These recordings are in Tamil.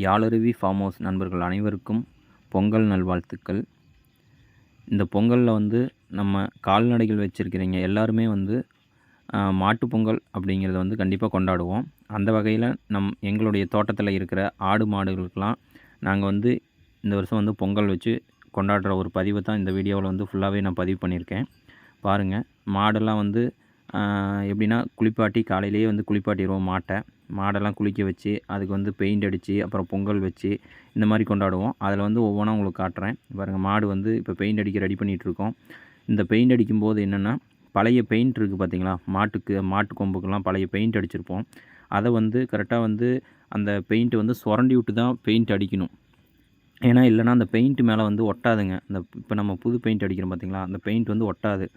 யாழருவி ஃபார்ம் ஹவுஸ் நண்பர்கள் அனைவருக்கும் பொங்கல் நல்வாழ்த்துக்கள். இந்த பொங்கலில் வந்து நம்ம கால்நடைகள் வச்சுருக்கிறீங்க எல்லாருமே வந்து மாட்டுப் பொங்கல் அப்படிங்கிறத வந்து கண்டிப்பாக கொண்டாடுவோம். அந்த வகையில் எங்களுடைய தோட்டத்தில் இருக்கிற ஆடு மாடுகளுக்கெலாம் நாங்கள் வந்து இந்த வருஷம் வந்து பொங்கல் வச்சு கொண்டாடுற ஒரு பதிவை தான் இந்த வீடியோவில் வந்து ஃபுல்லாகவே நான் பதிவு பண்ணியிருக்கேன். பாருங்கள், மாடெல்லாம் வந்து எப்படின்னா குளிப்பாட்டி காலையிலேயே வந்து குளிப்பாட்டிடுவோம். மாடெல்லாம் குளிக்க வச்சு அதுக்கு வந்து பெயிண்ட் அடித்து அப்புறம் பொங்கல் வச்சு இந்த மாதிரி கொண்டாடுவோம். அதில் வந்து ஒவ்வொன்றா உங்களுக்கு காட்டுறேன். பாருங்கள், மாடு வந்து இப்போ பெயிண்ட் அடிக்க ரெடி பண்ணிகிட்ருக்கோம். இந்த பெயிண்ட் அடிக்கும்போது என்னென்னா, பழைய பெயிண்ட் இருக்குது பார்த்திங்களா, மாட்டு கொம்புக்கெல்லாம் பழைய பெயிண்ட் அடிச்சிருப்போம். அதை வந்து கரெக்டாக வந்து அந்த பெயிண்ட்டு வந்து சுரண்டி விட்டு தான் பெயிண்ட் அடிக்கணும். ஏன்னா இல்லைனா அந்த பெயிண்ட் மேலே வந்து ஒட்டாதுங்க. இப்போ நம்ம புது பெயிண்ட் அடிக்கிறோம் பார்த்திங்களா, அந்த பெயிண்ட் வந்து ஒட்டாது.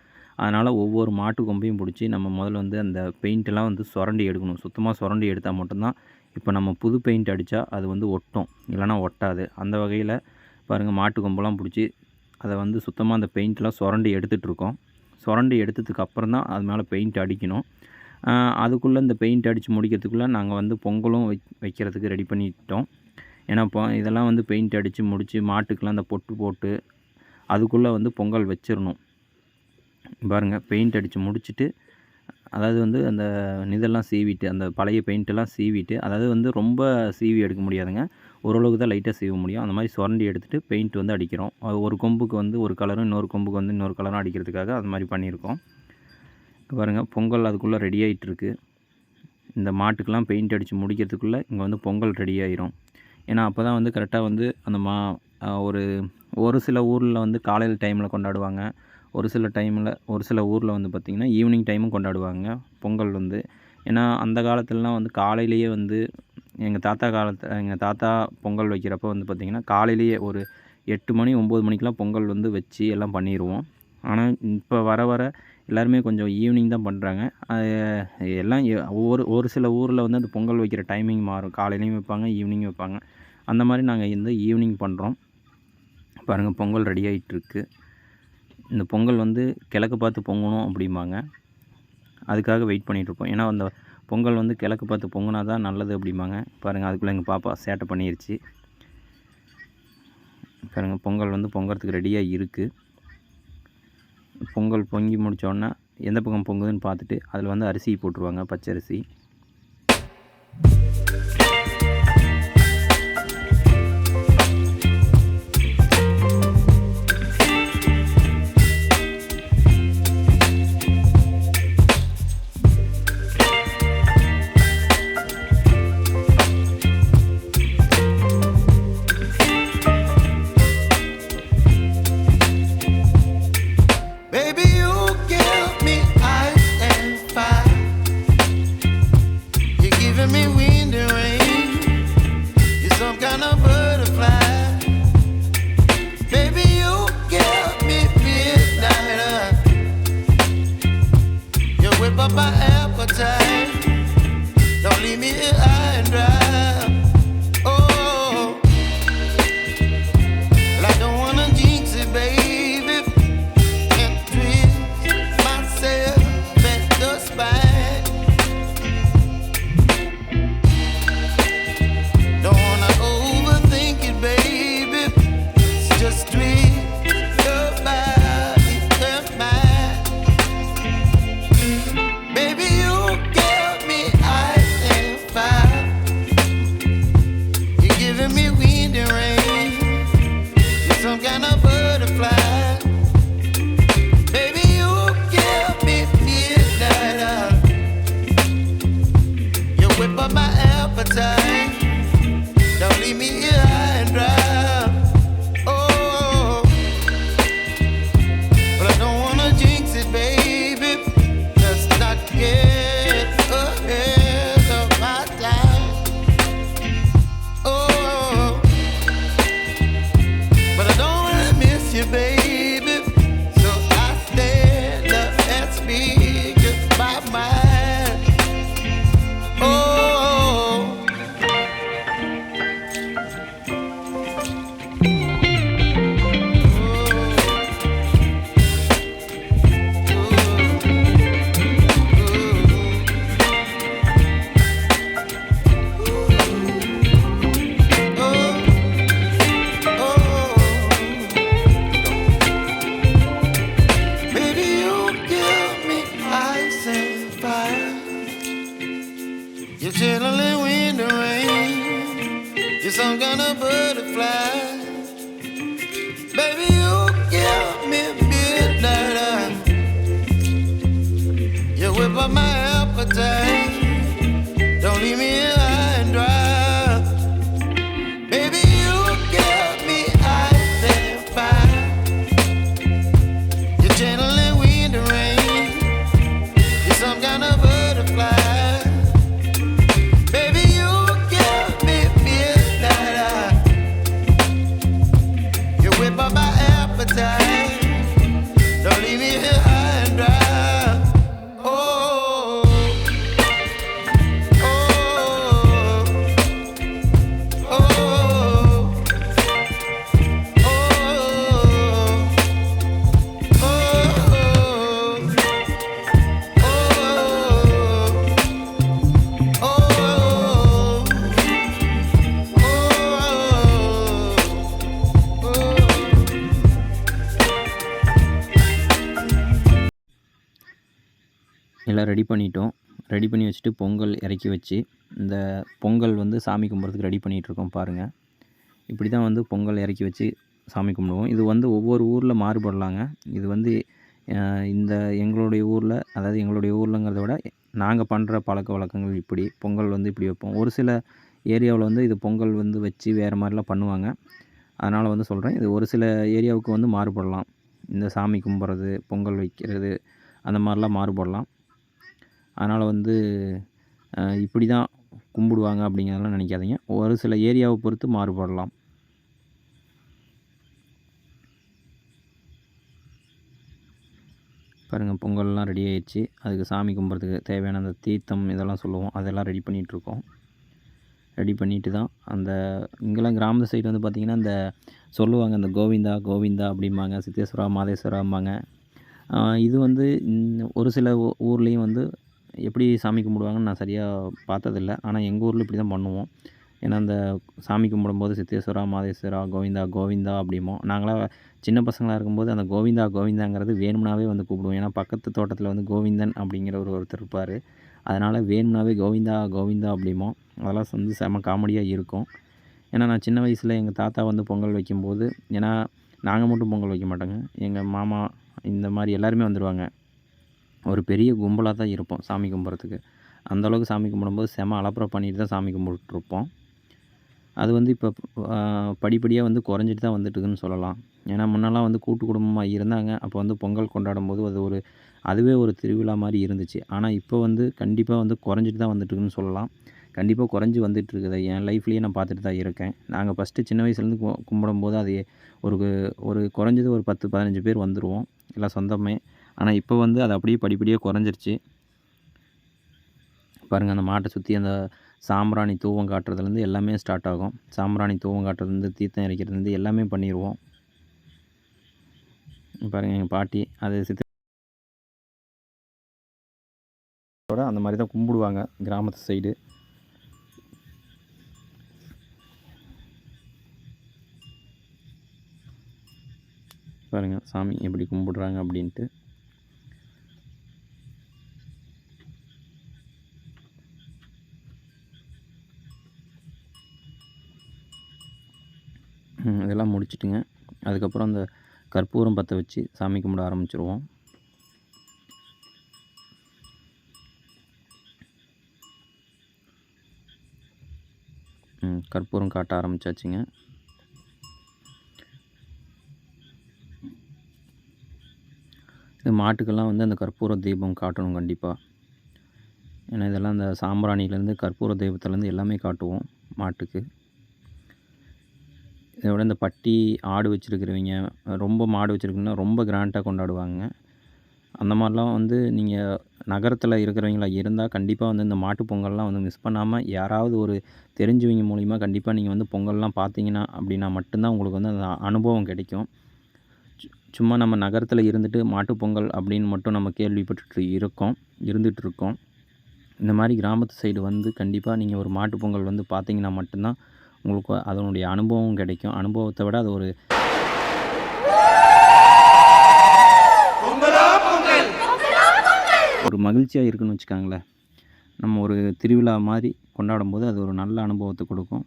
அதனால் ஒவ்வொரு மாட்டு கொம்பையும் பிடிச்சி நம்ம முதல்ல வந்து அந்த பெயிண்ட்டெல்லாம் வந்து சுரண்டி எடுக்கணும். சுத்தமாக சுரண்டி எடுத்தால் மட்டும்தான் இப்போ நம்ம புது பெயிண்ட் அடித்தா அது வந்து ஒட்டும், இல்லைனா ஒட்டாது. அந்த வகையில் பாருங்கள், மாட்டு கொம்பெல்லாம் பிடிச்சி அதை வந்து சுத்தமாக அந்த பெயிண்ட்டெலாம் சுரண்டி எடுத்துகிட்ருக்கோம். சுரண்டி எடுத்ததுக்கு அப்புறம் தான் அது மேலே பெயிண்ட் அடிக்கணும். அதுக்குள்ளே இந்த பெயிண்ட் அடித்து முடிக்கிறதுக்குள்ளே நாங்கள் வந்து பொங்கலும் வைக்கிறதுக்கு ரெடி பண்ணிட்டோம். ஏன்னா இதெல்லாம் வந்து பெயிண்ட் அடித்து முடித்து மாட்டுக்கெலாம் அந்த பொட்டு போட்டு அதுக்குள்ளே வந்து பொங்கல் வச்சிடணும். பாருங்கள், பெயிண்ட் அடித்து முடிச்சுட்டு, அதாவது வந்து அந்த இதெல்லாம் சீவிட்டு, அந்த பழைய பெயிண்ட்டெல்லாம் சீவிட்டு, அதாவது வந்து ரொம்ப சீவி எடுக்க முடியாதுங்க, ஓரளவுக்கு தான் லைட்டாக சீவ முடியும். அந்த மாதிரி சுரண்டி எடுத்துகிட்டு பெயிண்ட் வந்து அடிக்கிறோம். ஒரு கொம்புக்கு வந்து ஒரு கலரும் இன்னொரு கொம்புக்கு வந்து இன்னொரு கலரும் அடிக்கிறதுக்காக அது மாதிரி பண்ணியிருக்கோம். பாருங்கள், பொங்கல் அதுக்குள்ளே ரெடி ஆகிட்டுருக்கு. இந்த மாட்டுக்கெலாம் பெயிண்ட் அடித்து முடிக்கிறதுக்குள்ளே இங்கே வந்து பொங்கல் ரெடி ஆகிரும். ஏன்னா அப்போ தான் வந்து கரெக்டாக வந்து அந்த ஒரு சில ஊரில் வந்து காலையில் டைமில் கொண்டாடுவாங்க. ஒரு சில ஊரில் வந்து பார்த்திங்கன்னா ஈவினிங் டைமும் கொண்டாடுவாங்க பொங்கல் வந்து. ஏன்னா அந்த காலத்துலலாம் வந்து காலையிலேயே வந்து எங்கள் தாத்தா பொங்கல் வைக்கிறப்போ வந்து பார்த்திங்கன்னா காலையிலேயே ஒரு 8 மணி 9 மணிக்கெலாம் பொங்கல் வந்து வச்சு எல்லாம் பண்ணிடுவோம். ஆனால் இப்போ வர எல்லாருமே கொஞ்சம் ஈவினிங் தான் பண்ணுறாங்க. எல்லாம் ஒரு சில ஊரில் வந்து அந்த பொங்கல் வைக்கிற டைமிங் மாறும். காலையிலையும் வைப்பாங்க, ஈவினிங் வைப்பாங்க. அந்த மாதிரி நாங்கள் இந்த ஈவினிங் பண்ணுறோம். பாருங்கள், பொங்கல் ரெடி ஆகிட்டுருக்கு. இந்த பொங்கல் வந்து கிழக்கு பார்த்து பொங்கணும் அப்படிம்பாங்க. அதுக்காக வெயிட் பண்ணிகிட்ருப்போம். ஏன்னா அந்த பொங்கல் வந்து கிழக்கு பார்த்து பொங்கினா தான் நல்லது அப்படிம்பாங்க. பாருங்கள், அதுக்குள்ளே எங்கள் பாப்பா சேட்டை பண்ணிருச்சு. பாருங்கள், பொங்கல் வந்து பொங்கறதுக்கு ரெடியாக இருக்குது. பொங்கல் பொங்கி முடித்தோடனே எந்த பக்கம் பொங்குதுன்னு பார்த்துட்டு அதில் வந்து அரிசி போட்டுருவாங்க, பச்சரிசி. Up my appetite, don't leave me here high and dry. Oh, well, I don't wanna jinx it, baby, and twist myself at the spine. Don't wanna overthink You're some kind of butterfly. Baby, you give me midnight. You whip up my appetite. Don't leave me here high and dry. Baby, you give me ice and fire. You're channeling wind and rain. You're some kind of butterfly. Baby, you give me midnight. You whip up my appetite. Don't leave me here high and dry. Oh, oh, oh, oh, எல்லாம் ரெடி பண்ணிட்டோம். ரெடி பண்ணி வச்சுட்டு பொங்கல் இறக்கி வச்சு இந்த பொங்கல் வந்து சாமி கும்பிட்றதுக்கு ரெடி பண்ணிகிட்ருக்கோம் பாருங்கள். இப்படி தான் வந்து பொங்கல் இறக்கி வச்சு சாமி கும்பிடுவோம். இது வந்து ஒவ்வொரு ஊரில் மாறுபடலாங்க. இது வந்து இந்த எங்களுடைய ஊரில், அதாவது எங்களுடைய ஊர்லங்கிறத விட நாங்கள் பண்ணுற பழக்க வழக்கங்கள் இப்படி பொங்கல் வந்து இப்படி வைப்போம். ஒரு சில ஏரியாவில் வந்து இது பொங்கல் வந்து வச்சு வேறு மாதிரிலாம் பண்ணுவாங்க. அதனால் வந்து சொல்கிறேன், இது ஒரு சில ஏரியாவுக்கு வந்து மாறுபடலாம். இந்த சாமி கும்பிட்றது, பொங்கல் வைக்கிறது அந்த மாதிரிலாம் மாறுபடலாம். அதனால் வந்து இப்படி தான் கும்பிடுவாங்க அப்படிங்கிறதெல்லாம் நினைக்காதீங்க. ஒரு சில ஏரியாவை பொறுத்து மாறுபடலாம். பாருங்கள், பொங்கல்லாம் ரெடி ஆயிடுச்சு. அதுக்கு சாமி கும்பிட்றதுக்கு தேவையான அந்த தீர்த்தம் இதெல்லாம் சொல்லுவோம், அதெல்லாம் ரெடி பண்ணிகிட்ருக்கோம். ரெடி பண்ணிட்டு தான் அந்த இங்கெல்லாம் கிராமத்து சைடு வந்து பார்த்திங்கன்னா இந்த சொல்லுவாங்க, இந்த கோவிந்தா கோவிந்தா அப்படிம்பாங்க, சித்தேஸ்வரா மாதேஸ்வராம்பாங்க. இது வந்து ஒரு சில ஊர்லேயும் வந்து எப்படி சாமி கும்பிடுவாங்கன்னு நான் சரியாக பார்த்ததில்ல. ஆனால் எங்கள் ஊரில் இப்படி தான் பண்ணுவோம். ஏன்னா அந்த சாமி கும்பிடும்போது சித்தேஸ்வரா மாதேஸ்வரா கோவிந்தா கோவிந்தா அப்படிம்போம். நாங்களாம் சின்ன பசங்களாக இருக்கும்போது அந்த கோவிந்தா கோவிந்தாங்கிறது வேணும்னாவே வந்து கூப்பிடுவோம். ஏன்னா பக்கத்து தோட்டத்தில் வந்து கோவிந்தன் அப்படிங்கிற ஒருத்தர் இருப்பார். அதனால் வேணும்னாவே கோவிந்தா கோவிந்தா அப்படிம்போம். அதெல்லாம் வந்து செம காமெடியாக இருக்கும். ஏன்னா நான் சின்ன வயசில் எங்கள் தாத்தா வந்து பொங்கல் வைக்கும்போது, ஏன்னா நாங்கள் மட்டும் பொங்கல் வைக்க மாட்டோங்க, எங்கள் மாமா இந்த மாதிரி எல்லாருமே வந்துடுவாங்க. ஒரு பெரிய கும்பலாக தான் இருப்போம் சாமி கும்பிட்றதுக்கு. அந்தளவுக்கு சாமி கும்பிடும்போது செம அலப்பறை பண்ணிட்டு தான் சாமி கும்பிட்டுருப்போம். அது வந்து இப்போ படிப்படியாக வந்து குறைஞ்சிட்டு தான் வந்துட்டுருக்குன்னு சொல்லலாம். ஏன்னா முன்னெல்லாம் வந்து கூட்டு குடும்பமாக இருந்தாங்க. அப்போ வந்து பொங்கல் கொண்டாடும்போது அதுவே ஒரு திருவிழா மாதிரி இருந்துச்சு. ஆனால் இப்போ வந்து கண்டிப்பாக வந்து குறைஞ்சிட்டு தான் வந்துட்டுருக்குன்னு சொல்லலாம். கண்டிப்பாக குறைஞ்சி வந்துட்டுருக்குது. என் லைஃப்லேயே நான் பார்த்துட்டு தான் இருக்கேன். நாங்கள் ஃபஸ்ட்டு சின்ன வயசுலேருந்து கும்பிடும்போது அது ஒரு குறைஞ்சது ஒரு 10-15 பேர் வந்துடுவோம், எல்லாம் சொந்தமே. ஆனால் இப்போ வந்து அது அப்படியே படிப்படியாக குறைஞ்சிருச்சு. பாருங்கள், அந்த மாட்டை சுற்றி அந்த சாம்பிராணி தூவம் காட்டுறதுலேருந்து எல்லாமே ஸ்டார்ட் ஆகும். சாம்பிராணி தூவம் காட்டுறதுலேருந்து தீர்த்தம் இறைக்கிறதுலேருந்து எல்லாமே பண்ணிடுவோம். பாருங்கள், எங்கள் பாட்டி அது சித்தோட அந்த மாதிரி தான் கும்பிடுவாங்க கிராமத்து சைடு. பாருங்கள் சாமி எப்படி கும்பிடுறாங்க அப்படின்ட்டு. இதெல்லாம் முடிச்சுட்டுங்க, அதுக்கப்புறம் அந்த கற்பூரம் பற்ற வச்சு சாமி கும்பிட ஆரம்பிச்சிருவோம். கற்பூரம் காட்ட ஆரம்பித்தாச்சுங்க. இது மாட்டுக்கெல்லாம் வந்து அந்த கற்பூர தீபம் காட்டணும் கண்டிப்பாக. ஏன்னா இதெல்லாம் அந்த சாம்பிராணிலேருந்து கற்பூர தீபத்துலேருந்து எல்லாமே காட்டுவோம் மாட்டுக்கு. இதை விட இந்த பட்டி ஆடு வச்சுருக்கிறவங்க, ரொம்ப மாடு வச்சுருக்கீங்கன்னா ரொம்ப கிராண்டாக கொண்டாடுவாங்க. அந்த மாதிரிலாம் வந்து நீங்கள் நகரத்தில் இருக்கிறவங்களா இருந்தால் கண்டிப்பாக வந்து இந்த மாட்டு பொங்கல்லாம் வந்து மிஸ் பண்ணாமல் யாராவது ஒரு தெரிஞ்சவங்க மூலிமா கண்டிப்பாக நீங்கள் வந்து பொங்கல்லாம் பார்த்தீங்கன்னா அப்படின்னா மட்டும்தான் உங்களுக்கு வந்து அந்த அனுபவம் கிடைக்கும். சும்மா நம்ம நகரத்தில் இருந்துட்டு மாட்டுப்பொங்கல் அப்படின்னு மட்டும் நம்ம கேள்விப்பட்டுட்டு இருந்துகிட்ருக்கோம். இந்த மாதிரி கிராமத்து சைடு வந்து கண்டிப்பாக நீங்கள் ஒரு மாட்டுப்பொங்கல் வந்து பார்த்தீங்கன்னா மட்டும்தான் உங்களுக்கு அதனுடைய அனுபவம் கிடைக்கும். அனுபவத்தை விட அது ஒரு மகிழ்ச்சியாக இருக்குன்னு வச்சுக்காங்களேன். நம்ம ஒரு திருவிழா மாதிரி கொண்டாடும் போது அது ஒரு நல்ல அனுபவத்தை கொடுக்கும்.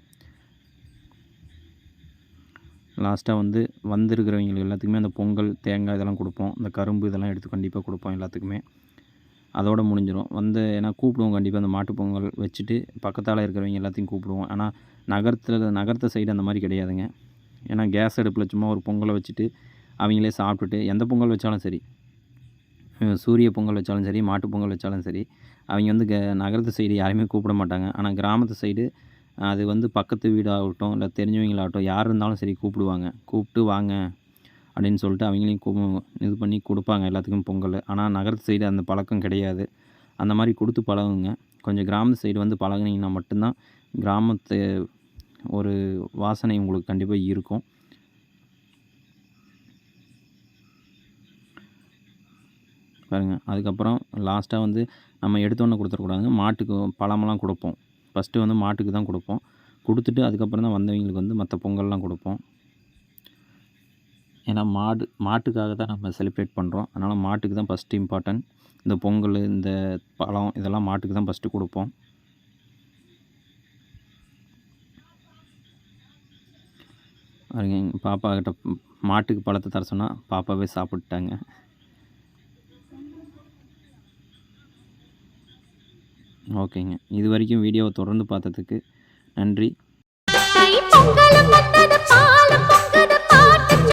லாஸ்ட்டாக வந்திருக்கிறவங்களுக்கு எல்லாத்துக்குமே அந்த பொங்கல், தேங்காய் இதெல்லாம் கொடுப்போம். இந்த கரும்பு இதெல்லாம் எடுத்து கண்டிப்பாக கொடுப்போம் எல்லாத்துக்குமே. அதோட முடிஞ்சிடும். ஏன்னா கூப்பிடுவோம் கண்டிப்பாக அந்த மாட்டுப் பொங்கல் வச்சுட்டு பக்கத்தால் இருக்கிறவங்க எல்லாத்தையும் கூப்பிடுவோம். ஆனால் நகரத்து சைடு அந்த மாதிரி கிடையாதுங்க. ஏன்னா கேஸ் அடுப்பில் சும்மா ஒரு பொங்கலை வச்சுட்டு அவங்களே சாப்பிட்டுட்டு, எந்த பொங்கல் வச்சாலும் சரி, சூரிய பொங்கல் வச்சாலும் சரி, மாட்டுப் பொங்கல் வச்சாலும் சரி, அவங்க நகரத்து சைடு யாரையுமே கூப்பிட மாட்டாங்க. ஆனால் கிராமத்து சைடு அது பக்கத்து வீடாகட்டும், இல்லை தெரிஞ்சவங்களாகட்டும், யார் இருந்தாலும் சரி கூப்பிடுவாங்க. கூப்பிட்டு வாங்க அப்படின்னு சொல்லிட்டு அவங்களையும் இது பண்ணி கொடுப்பாங்க எல்லாத்துக்கும் பொங்கல். ஆனால் நகரத்து சைடு அந்த பழக்கம் கிடையாது. அந்த மாதிரி கொடுத்து பழகுங்க. கொஞ்சம் கிராமத்து சைடு பழகுனீங்கன்னா மட்டும்தான் கிராமத்து ஒரு வாசனை உங்களுக்கு கண்டிப்பாக இருக்கும். பாருங்கள். அதுக்கப்புறம் லாஸ்ட்டாக நம்ம எடுத்தோன்னே கொடுத்துடக்கூடாதுங்க. மாட்டுக்கு பழமெல்லாம் கொடுப்போம். ஃபஸ்ட்டு மாட்டுக்கு தான் கொடுப்போம். கொடுத்துட்டு அதுக்கப்புறம் தான் வந்தவங்களுக்கு மற்ற பொங்கல்லாம் கொடுப்போம். ஏன்னா மாட்டுக்காக தான் நம்ம செலிப்ரேட் பண்ணுறோம். அதனால் மாட்டுக்கு தான் ஃபஸ்ட்டு இம்பார்ட்டன்ட். இந்த பொங்கல், இந்த பழம் இதெல்லாம் மாட்டுக்கு தான் ஃபஸ்ட்டு கொடுப்போம். பாப்பா கிட்ட மாட்டுக்கு பழத்தை தர சொன்னால் பாப்பாவே சாப்பிட்டாங்க. ஓகேங்க. இது வரைக்கும் வீடியோவை தொடர்ந்து பார்த்ததுக்கு நன்றி.